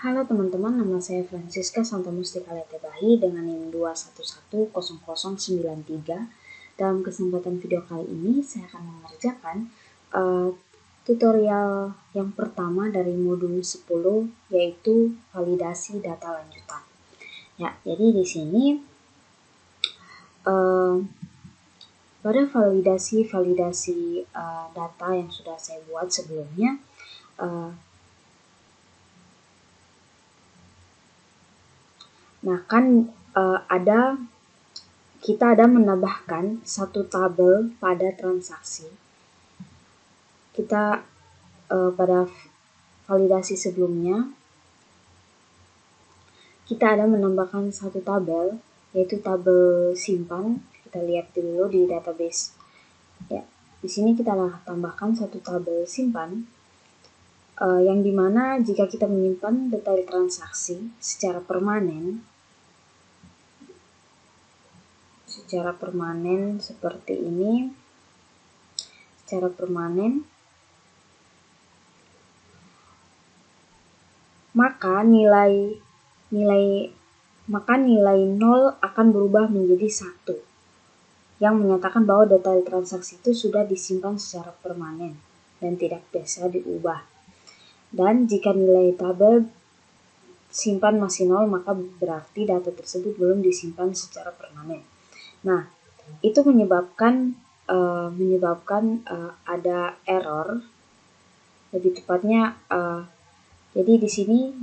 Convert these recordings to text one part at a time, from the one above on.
Halo teman-teman, nama saya Francisca Santomustika Letebahi dengan NIM 2110093. Dalam kesempatan video kali ini, saya akan mengerjakan tutorial yang pertama dari modul 10, yaitu validasi data lanjutan. Ya, jadi di sini pada validasi data yang sudah saya buat sebelumnya, nah kan kita ada menambahkan satu tabel pada transaksi. Kita pada validasi sebelumnya kita ada menambahkan satu tabel, yaitu tabel simpan. Kita lihat dulu di database. Ya, di sini kita tambahkan satu tabel simpan, yang dimana jika kita menyimpan detail transaksi secara permanen seperti ini, maka nilai 0 akan berubah menjadi 1, yang menyatakan bahwa detail transaksi itu sudah disimpan secara permanen dan tidak bisa diubah. Dan jika nilai tabel simpan masih 0, maka berarti data tersebut belum disimpan secara permanen. Nah, itu menyebabkan ada error. Lebih tepatnya, jadi di sini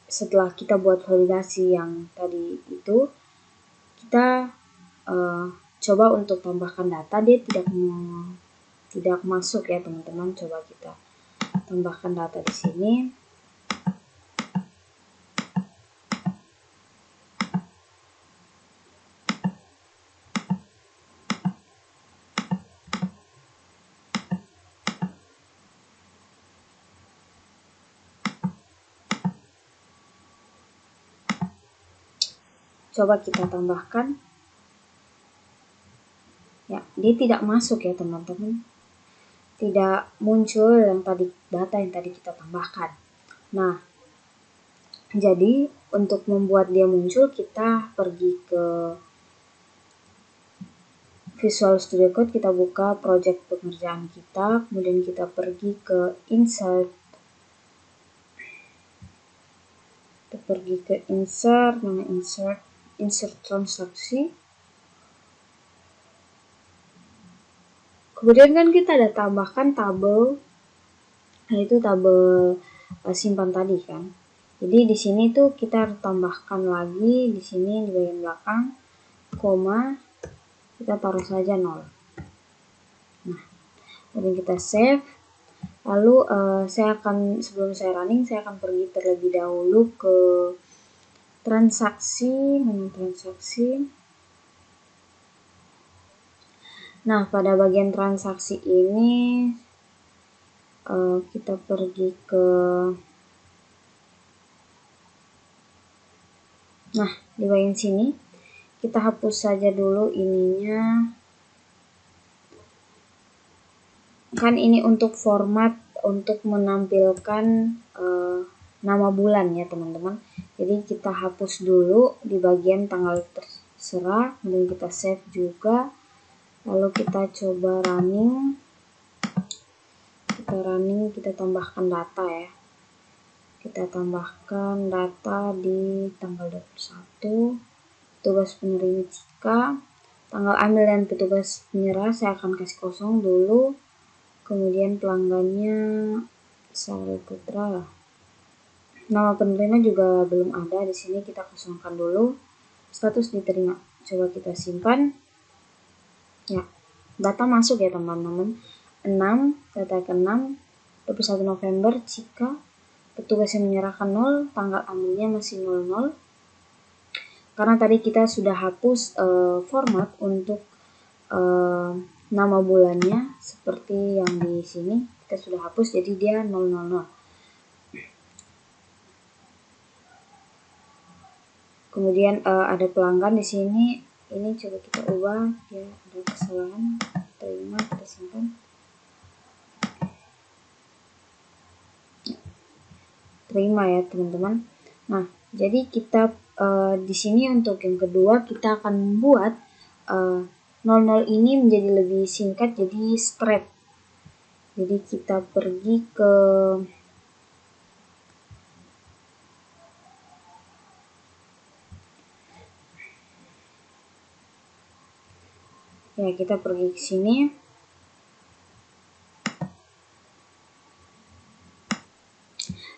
setelah kita buat validasi yang tadi itu, kita coba untuk tambahkan data, dia tidak masuk ya teman-teman. Coba kita tambahkan data di sini. Coba kita tambahkan. Ya, dia tidak masuk ya teman-teman. Tidak muncul data yang tadi kita tambahkan. Nah, jadi untuk membuat dia muncul, kita pergi ke Visual Studio Code, kita buka project pekerjaan kita, kemudian kita pergi ke insert, insert transaksi. Kemudian kan kita ada tambahkan tabel, yaitu tabel simpan tadi kan. Jadi di sini tuh kita harus tambahkan lagi di sini di bagian belakang, koma, kita taruh saja 0. Nah, kemudian kita save. Lalu sebelum saya running, saya akan pergi terlebih dahulu ke menu transaksi. Nah, pada bagian transaksi ini kita pergi ke, nah di bagian sini kita hapus saja dulu ininya. Kan ini untuk format untuk menampilkan nama bulan ya teman-teman. Jadi kita hapus dulu di bagian tanggal terserah, kemudian kita save juga. Lalu kita coba running. Kita tambahkan data ya. Kita tambahkan data di tanggal 21, petugas penerima Cika. Tanggal ambil dan petugas penyerah saya akan kasih kosong dulu. Kemudian pelanggannya Sari Putra. Nama penerima juga belum ada, di sini kita kosongkan dulu. Status diterima. Coba kita simpan. Ya, data masuk ya teman-teman. 6, data ke-6, 21 November Cika. Petugas yang menyerahkan 0, tanggal ambilnya masih 00. Karena tadi kita sudah hapus format untuk nama bulannya seperti yang di sini, kita sudah hapus, jadi dia 000. Kemudian ada pelanggan di sini, ini coba kita ubah, ya ada kesalahan, terima, kita simpan. Terima ya teman-teman. Nah, jadi kita di sini untuk yang kedua kita akan buat 00 ini menjadi lebih singkat, jadi straight. Jadi kita pergi ke kita pergi ke sini.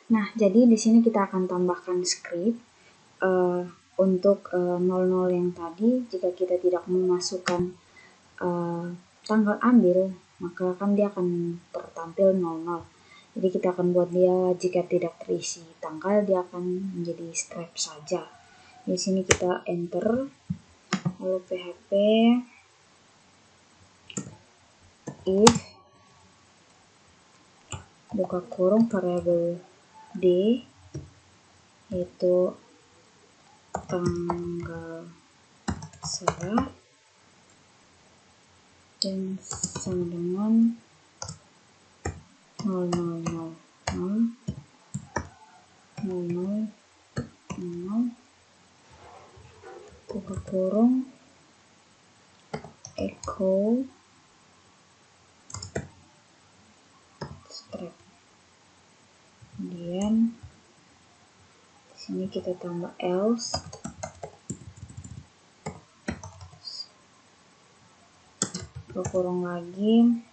Nah, jadi di sini kita akan tambahkan script untuk 00 yang tadi. Jika kita tidak memasukkan tanggal ambil, maka kan dia akan tertampil 00. Jadi kita akan buat dia jika tidak terisi tanggal, dia akan menjadi strip saja. Di sini kita enter, lalu php if buka kurung variabel d yaitu tanggal serah dan sama dengan 0000 buka kurung echo strip. Kemudian di sini kita tambah else, buka kurung lagi,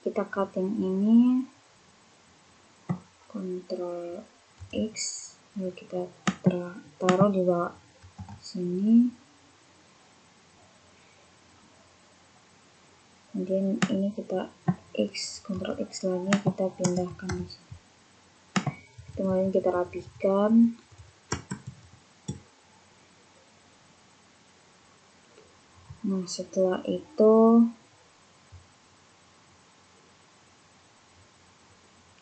kita cut yang ini, Ctrl X, lalu kita taruh di bawah sini. Kemudian ini kita Ctrl X lagi, kita pindahkan di sini. Kemudian kita rapikan. Nah, setelah itu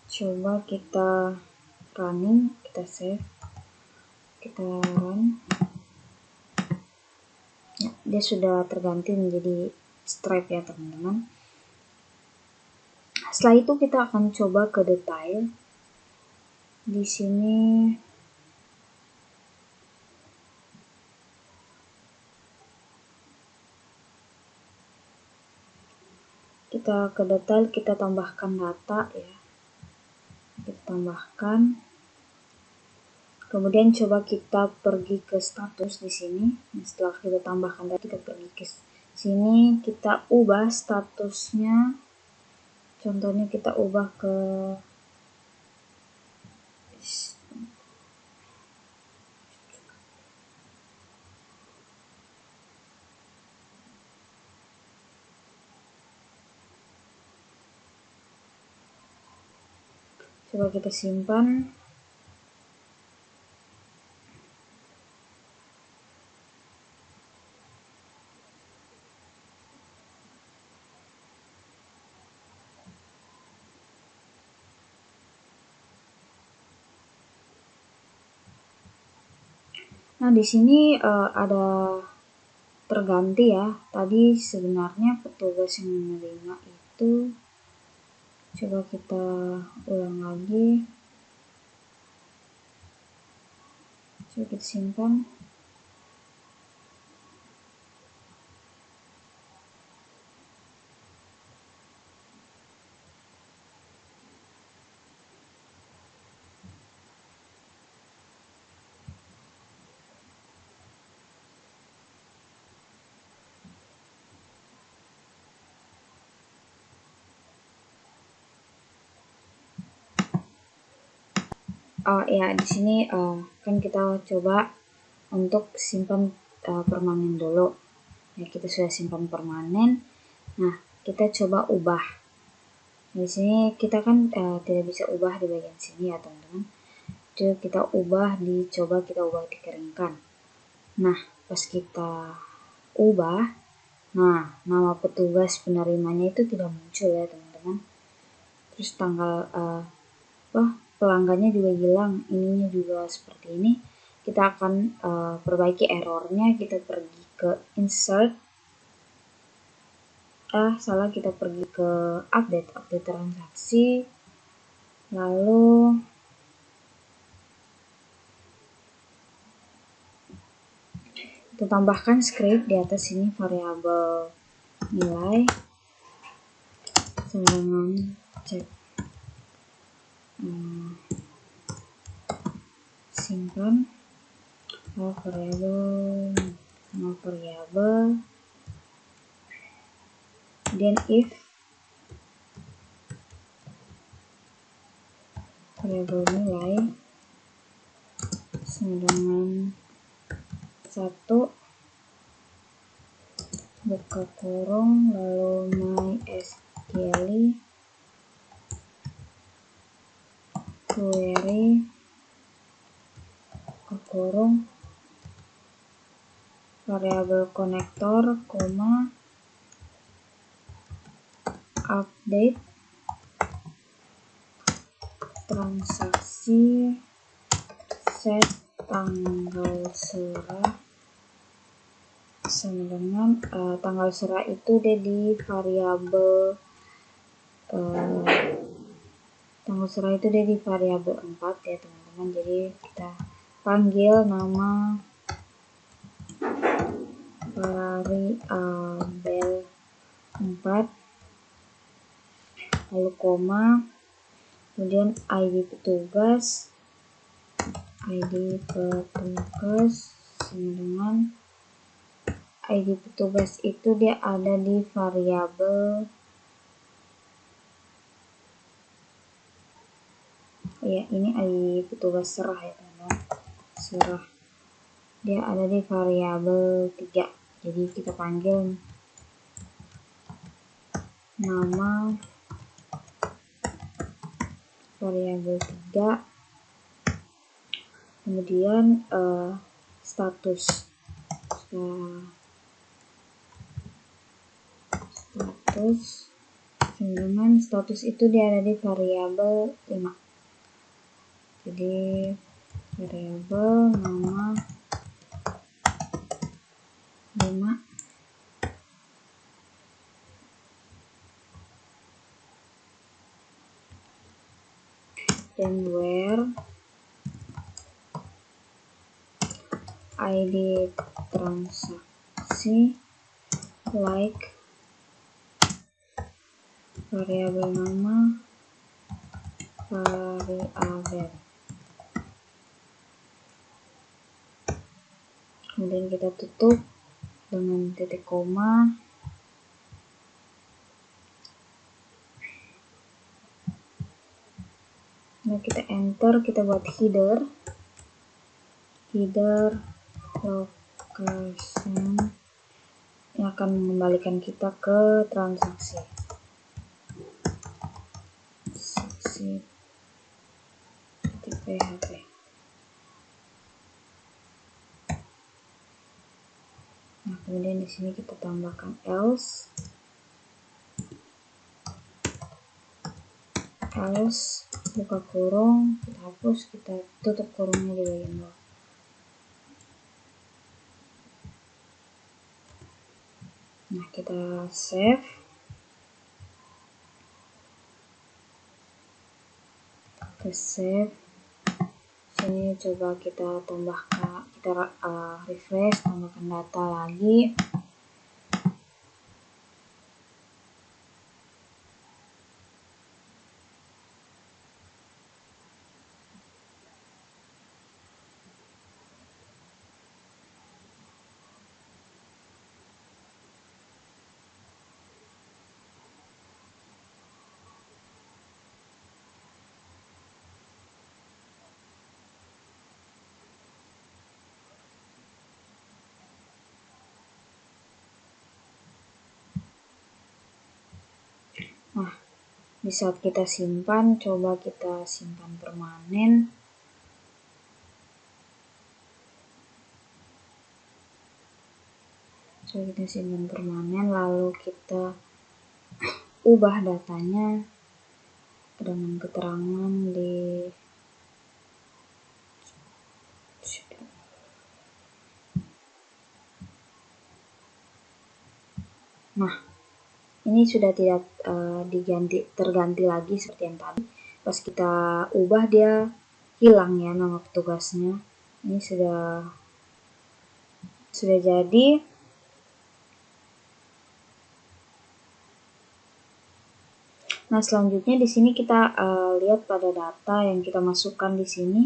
coba kita running, kita save, kita run. Ya, dia sudah terganti menjadi stripe ya teman-teman. Setelah itu kita akan coba ke detail. Di sini kita ke detail, kita tambahkan data ya. Kita tambahkan. Kemudian coba kita pergi ke status di sini. Nah, setelah kita tambahkan data, kita pergi ke sini, kita ubah statusnya. Contohnya kita ubah ke coba kita simpan. Nah, di sini ada terganti ya. Tadi sebenarnya petugas yang menerima itu, coba kita ulang lagi. Coba kita simpan. Ya, di sini kan kita coba untuk simpan permanen dulu. Ya, kita sudah simpan permanen. Nah, kita coba ubah. Di sini kita kan tidak bisa ubah di bagian sini ya teman-teman. Jadi kita ubah coba kita ubah dikeringkan. Nah, pas kita ubah, nah nama petugas penerimanya itu tidak muncul ya teman-teman. Terus tanggal pelanggannya juga hilang, ininya juga seperti ini. Kita akan perbaiki errornya. Kita pergi ke insert, kita pergi ke update transaksi, lalu Kita tambahkan script di atas sini, variabel nilai sama dengan cek simpan variabel dan if variabel nilai sama dengan 1 buka kurung lalu MySQL query buka kurung variabel konektor koma update transaksi set tanggal serah sama dengan tanggal serah itu dia di variabel tanggal serah itu dia di variabel 4 ya teman-teman. Jadi kita panggil nama variabel 4 lalu koma, kemudian ID petugas sama dengan ID petugas itu dia ada di variabel ini ID petugas serah ya teman-teman, serah dia ada di variabel 3. Jadi kita panggil nama variabel 3 kemudian status dengan status itu dia ada di variabel 5. Jadi variabel nama 5 dan where ID transaksi like variabel nama variabel. Kemudian kita tutup dengan titik koma. Nah, kita enter, kita buat header location yang akan mengembalikan kita ke transaksi php. Nah, kemudian di sini kita tambahkan else buka kurung, kita hapus, kita tutup kurungnya di bagian bawah. Nah, kita save. Sini coba kita tambahkan, kita refresh, tambahkan data lagi. Nah, di saat kita simpan, coba kita simpan permanen. Coba kita simpan permanen, lalu kita ubah datanya dengan keterangan di nah, ini sudah tidak terganti lagi seperti yang tadi. Pas kita ubah dia hilang ya nama petugasnya. Ini sudah Sudah jadi. Nah, selanjutnya di sini kita lihat pada data yang kita masukkan di sini.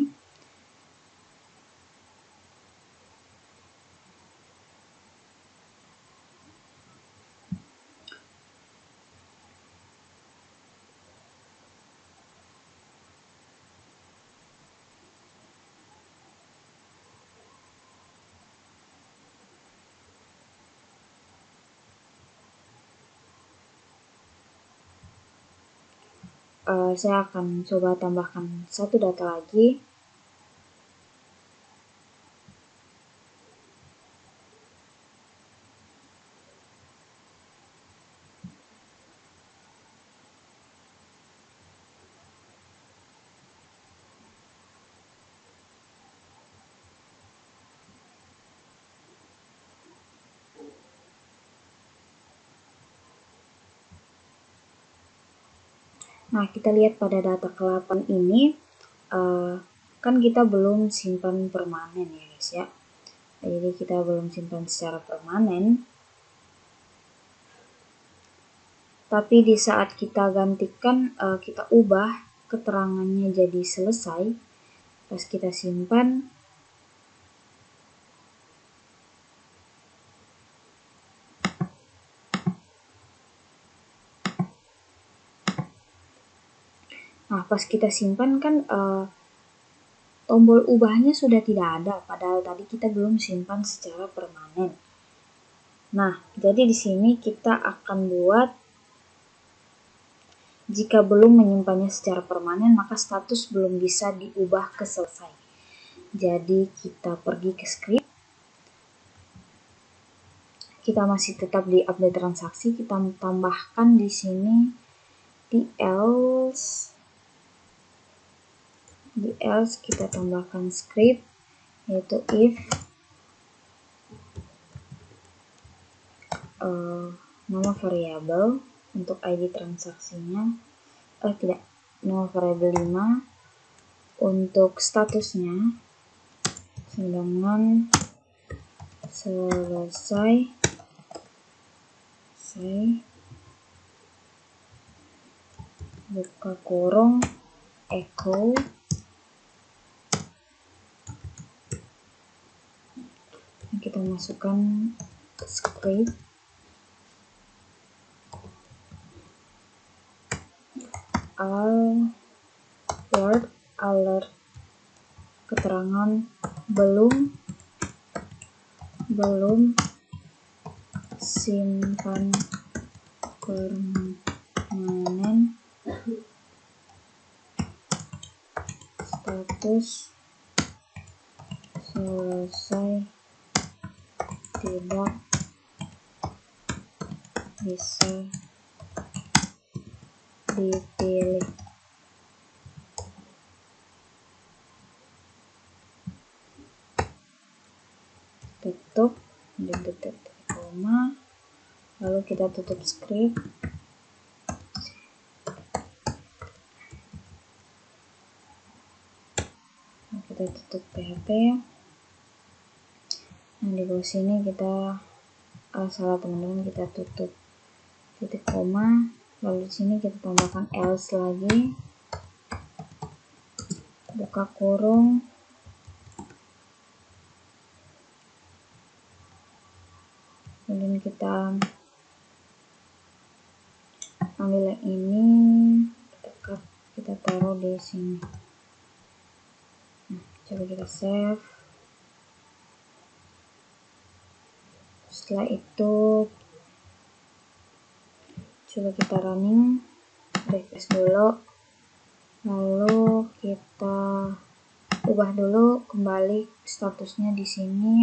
Saya akan coba tambahkan satu data lagi. Nah, kita lihat pada data ke-8 ini, kan kita belum simpan permanen ya guys ya. Jadi kita belum simpan secara permanen. Tapi di saat kita gantikan, kita ubah keterangannya jadi selesai, pas kita simpan, nah pas kita simpan kan tombol ubahnya sudah tidak ada, padahal tadi kita belum simpan secara permanen. Nah, jadi di sini kita akan buat, jika belum menyimpannya secara permanen, maka status belum bisa diubah ke selesai. Jadi kita pergi ke script, kita masih tetap di update transaksi, kita tambahkan di sini di else kita tambahkan script, yaitu if nama variabel untuk ID transaksinya, tidak, nama variabel 5 untuk statusnya, sedangkan selesai buka kurung echo kita masukkan script alert keterangan belum simpan permanen, status selesai, tidak bisa dipilih. Tutup di titik koma, lalu kita tutup script. Kita tutup PHP. Nah, di bawah sini kita salah teman-teman, kita tutup titik koma, lalu di sini kita tambahkan else lagi, buka kurung, kemudian kita ambil yang ini, kita taruh di sini. Nah, coba kita save. Setelah itu coba kita running, refresh dulu, lalu kita ubah dulu kembali statusnya di sini.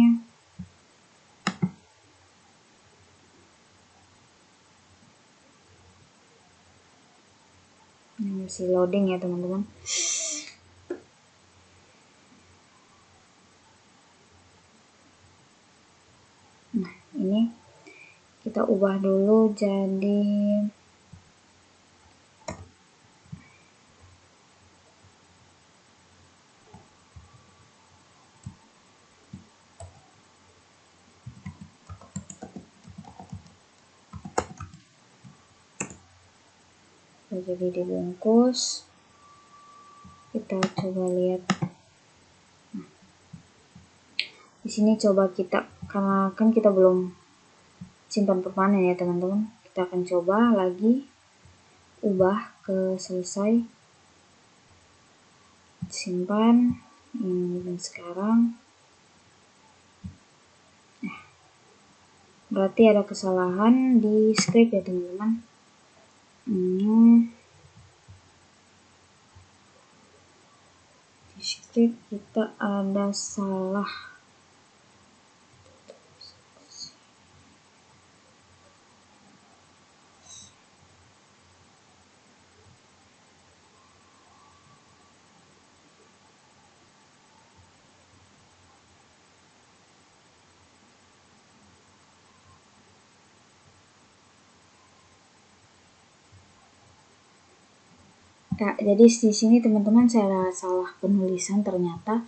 Ini masih loading ya teman-teman. Nah, ini kita ubah dulu jadi sudah jadi dibungkus. Kita coba lihat. Nah, di sini coba kita, karena kan kita belum simpan permanen ya teman-teman, kita akan coba lagi ubah ke selesai, simpan ini, dan sekarang berarti ada kesalahan di script ya teman-teman. Di script kita ada salah. Nah, jadi di sini teman-teman saya ada salah penulisan, ternyata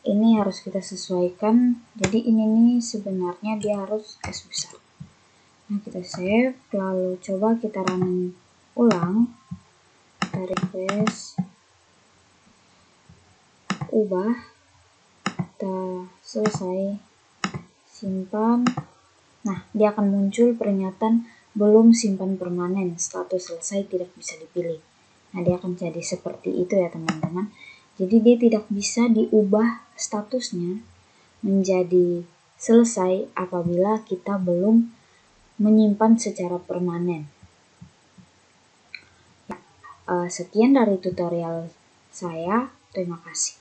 ini harus kita sesuaikan. Jadi ini nih sebenarnya dia harus S besar. Nah, kita save, lalu coba kita running ulang, kita refresh, ubah, kita selesai, simpan. Nah, dia akan muncul peringatan belum simpan permanen, status selesai tidak bisa dipilih. Nah, dia akan jadi seperti itu ya teman-teman. Jadi dia tidak bisa diubah statusnya menjadi selesai apabila kita belum menyimpan secara permanen. Sekian dari tutorial saya, terima kasih.